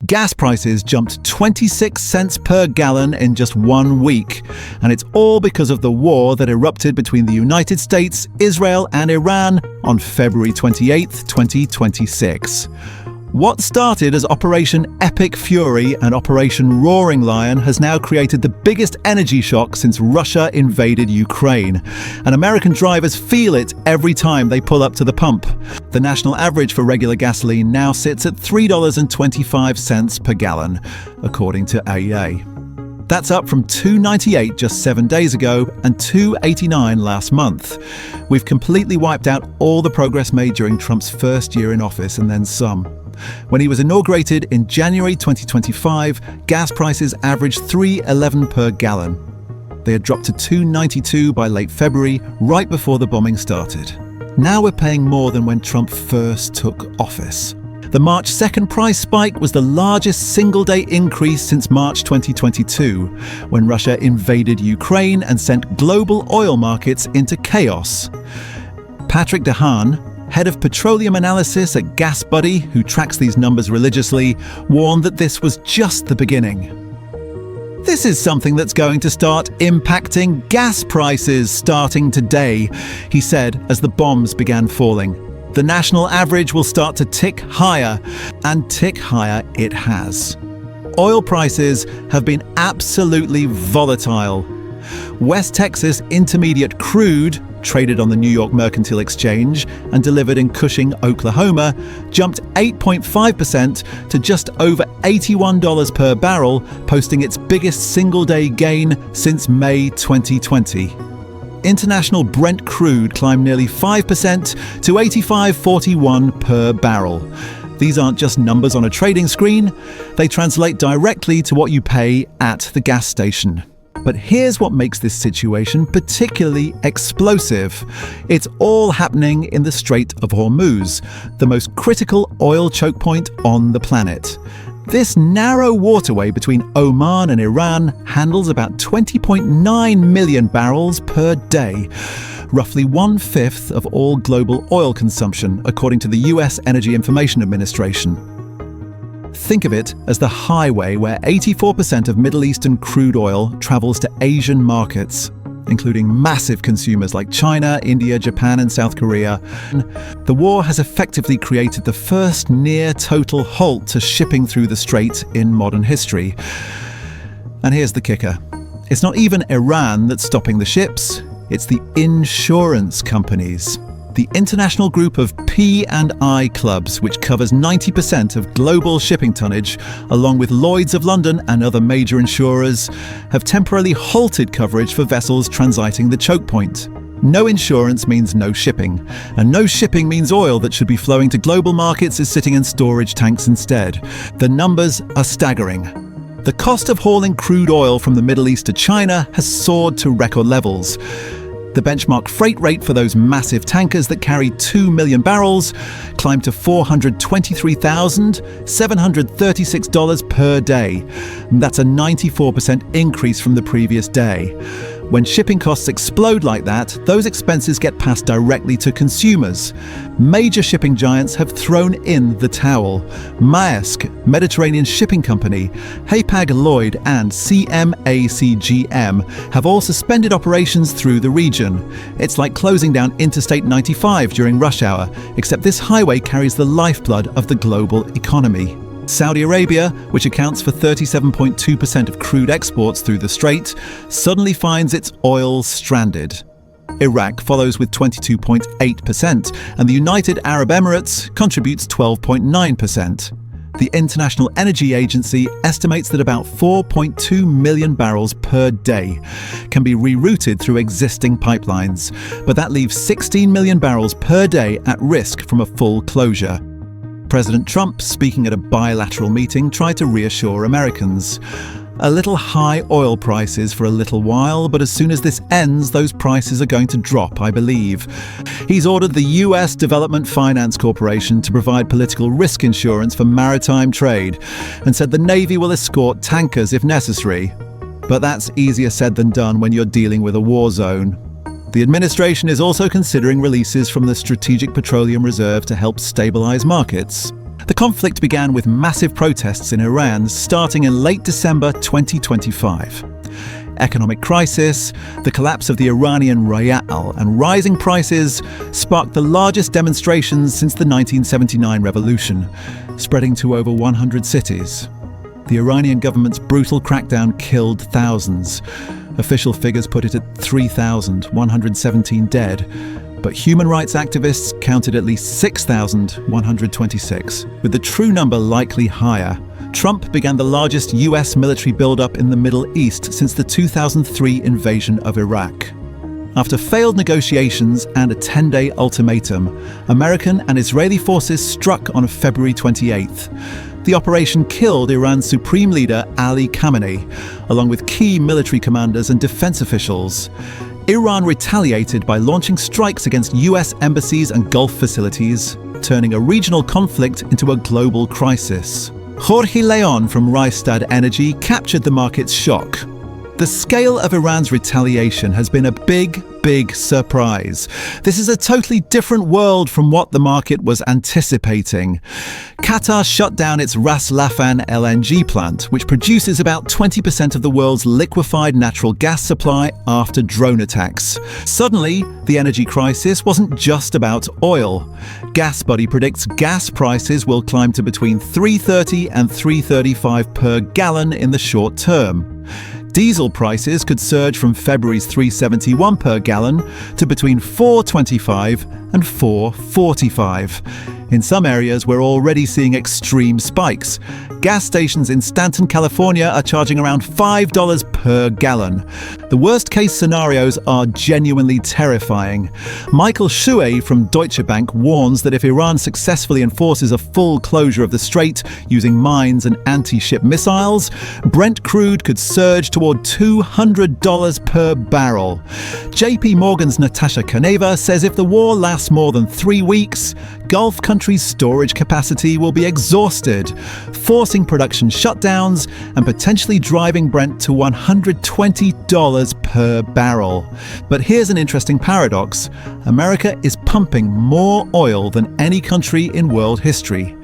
Gas prices jumped 26 cents per gallon in just 1 week, and it's all because of the war that erupted between the United States, Israel, and Iran on February 28, 2026. What started as Operation Epic Fury and Operation Roaring Lion has now created the biggest energy shock since Russia invaded Ukraine. And American drivers feel it every time they pull up to the pump. The national average for regular gasoline now sits at $3.25 per gallon, according to AEA. That's up from $2.98 just 7 days ago and $2.89 last month. We've completely wiped out all the progress made during Trump's first year in office and then some. When he was inaugurated in January 2025, gas prices averaged $3.11 per gallon. They had dropped to $2.92 by late February, right before the bombing started. Now we're paying more than when Trump first took office. The March 2nd price spike was the largest single-day increase since March 2022, when Russia invaded Ukraine and sent global oil markets into chaos. Patrick DeHaan, head of petroleum analysis at GasBuddy, who tracks these numbers religiously, warned that this was just the beginning. This is something that's going to start impacting gas prices starting today, he said as the bombs began falling. The national average will start to tick higher, and tick higher it has. Oil prices have been absolutely volatile. West Texas Intermediate crude, traded on the New York Mercantile Exchange and delivered in Cushing, Oklahoma, jumped 8.5% to just over $81 per barrel, posting its biggest single-day gain since May 2020. International Brent crude climbed nearly 5% to $85.41 per barrel. These aren't just numbers on a trading screen, they translate directly to what you pay at the gas station. But here's what makes this situation particularly explosive. It's all happening in the Strait of Hormuz, the most critical oil choke point on the planet. This narrow waterway between Oman and Iran handles about 20.9 million barrels per day, roughly 1/5 of all global oil consumption, according to the US Energy Information Administration. Think of it as the highway where 84% of Middle Eastern crude oil travels to Asian markets, including massive consumers like China, India, Japan, and South Korea. The war has effectively created the first near-total halt to shipping through the strait in modern history. And here's the kicker. It's not even Iran that's stopping the ships, it's the insurance companies. The international group of P&I clubs, which covers 90% of global shipping tonnage, along with Lloyd's of London and other major insurers, have temporarily halted coverage for vessels transiting the choke point. No insurance means no shipping, and no shipping means oil that should be flowing to global markets is sitting in storage tanks instead. The numbers are staggering. The cost of hauling crude oil from the Middle East to China has soared to record levels. The benchmark freight rate for those massive tankers that carry 2 million barrels climbed to $423,736 per day. That's a 94% increase from the previous day. When shipping costs explode like that, those expenses get passed directly to consumers. Major shipping giants have thrown in the towel. Maersk, Mediterranean Shipping Company, Hapag-Lloyd and CMA-CGM have all suspended operations through the region. It's like closing down Interstate 95 during rush hour, except this highway carries the lifeblood of the global economy. Saudi Arabia, which accounts for 37.2% of crude exports through the strait, suddenly finds its oil stranded. Iraq follows with 22.8%, and the United Arab Emirates contributes 12.9%. The International Energy Agency estimates that about 4.2 million barrels per day can be rerouted through existing pipelines, but that leaves 16 million barrels per day at risk from a full closure. President Trump, speaking at a bilateral meeting, tried to reassure Americans. A little high oil prices for a little while, but as soon as this ends, those prices are going to drop, I believe. He's ordered the US Development Finance Corporation to provide political risk insurance for maritime trade, and said the Navy will escort tankers if necessary. But that's easier said than done when you're dealing with a war zone. The administration is also considering releases from the Strategic Petroleum Reserve to help stabilize markets. The conflict began with massive protests in Iran starting in late December 2025. Economic crisis, the collapse of the Iranian rial, and rising prices sparked the largest demonstrations since the 1979 revolution, spreading to over 100 cities. The Iranian government's brutal crackdown killed thousands. Official figures put it at 3,117 dead, but human rights activists counted at least 6,126, with the true number likely higher. Trump began the largest US military buildup in the Middle East since the 2003 invasion of Iraq. After failed negotiations and a 10-day ultimatum, American and Israeli forces struck on February 28th. The operation killed Iran's supreme leader Ali Khamenei, along with key military commanders and defense officials. Iran retaliated by launching strikes against US embassies and Gulf facilities, turning a regional conflict into a global crisis. Jorge Leon from Rystad Energy captured the market's shock. The scale of Iran's retaliation has been a big surprise. This is a totally different world from what the market was anticipating. Qatar shut down its Ras Laffan LNG plant, which produces about 20% of the world's liquefied natural gas supply after drone attacks. Suddenly, the energy crisis wasn't just about oil. GasBuddy predicts gas prices will climb to between $3.30 and $3.35 per gallon in the short term. Diesel prices could surge from February's $3.71 per gallon to between $4.25 and $4.45. In some areas, we're already seeing extreme spikes. Gas stations in Stanton, California are charging around $5 per gallon. The worst-case scenarios are genuinely terrifying. Michael Shuey from Deutsche Bank warns that if Iran successfully enforces a full closure of the strait using mines and anti-ship missiles, Brent crude could surge toward $200 per barrel. JP Morgan's Natasha Kaneva says if the war lasts more than 3 weeks, Gulf countries' storage capacity will be exhausted, forcing production shutdowns and potentially driving Brent to $120 per barrel. But here's an interesting paradox. America is pumping more oil than any country in world history.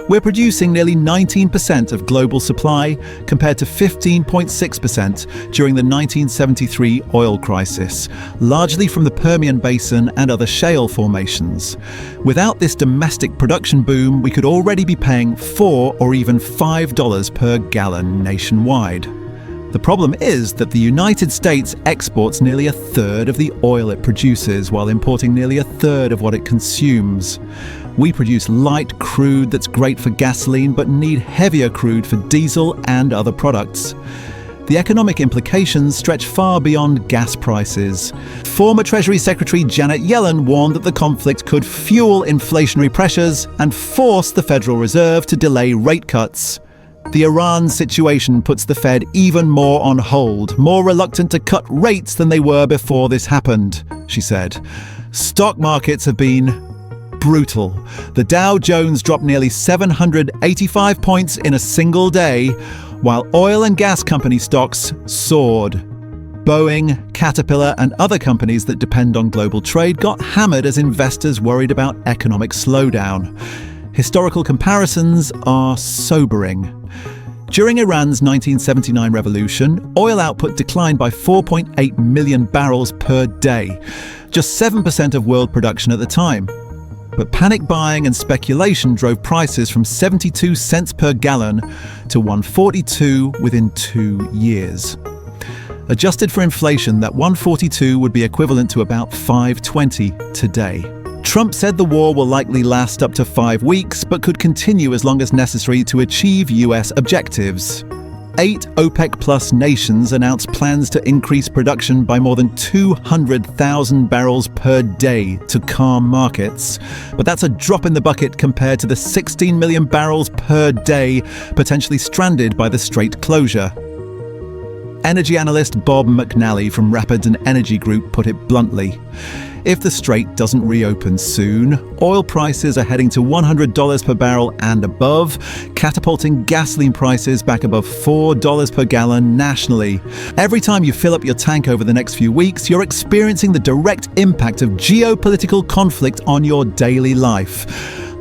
We're producing nearly 19% of global supply compared to 15.6% during the 1973 oil crisis, largely from the Permian Basin and other shale formations. Without this domestic production boom, we could already be paying $4 or even $5 per gallon nationwide. The problem is that the United States exports nearly a third of the oil it produces while importing nearly a third of what it consumes. We produce light crude that's great for gasoline but need heavier crude for diesel and other products. The economic implications stretch far beyond gas prices. Former Treasury Secretary Janet Yellen warned that the conflict could fuel inflationary pressures and force the Federal Reserve to delay rate cuts. The Iran situation puts the Fed even more on hold, more reluctant to cut rates than they were before this happened, she said. Stock markets have been brutal. The Dow Jones dropped nearly 785 points in a single day, while oil and gas company stocks soared. Boeing, Caterpillar, and other companies that depend on global trade got hammered as investors worried about economic slowdown. Historical comparisons are sobering. During Iran's 1979 revolution, oil output declined by 4.8 million barrels per day, just 7% of world production at the time. But panic buying and speculation drove prices from 72 cents per gallon to 142 within 2 years. Adjusted for inflation, that 142 would be equivalent to about 520 today. Trump said the war will likely last up to 5 weeks, but could continue as long as necessary to achieve US objectives. 8 OPEC+ nations announced plans to increase production by more than 200,000 barrels per day to calm markets. But that's a drop in the bucket compared to the 16 million barrels per day potentially stranded by the strait closure. Energy analyst Bob McNally from Rapid Energy Group put it bluntly. If the strait doesn't reopen soon, oil prices are heading to $100 per barrel and above, catapulting gasoline prices back above $4 per gallon nationally. Every time you fill up your tank over the next few weeks, you're experiencing the direct impact of geopolitical conflict on your daily life.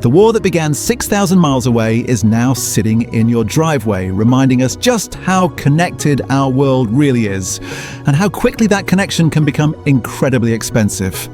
The war that began 6,000 miles away is now sitting in your driveway, reminding us just how connected our world really is, and how quickly that connection can become incredibly expensive.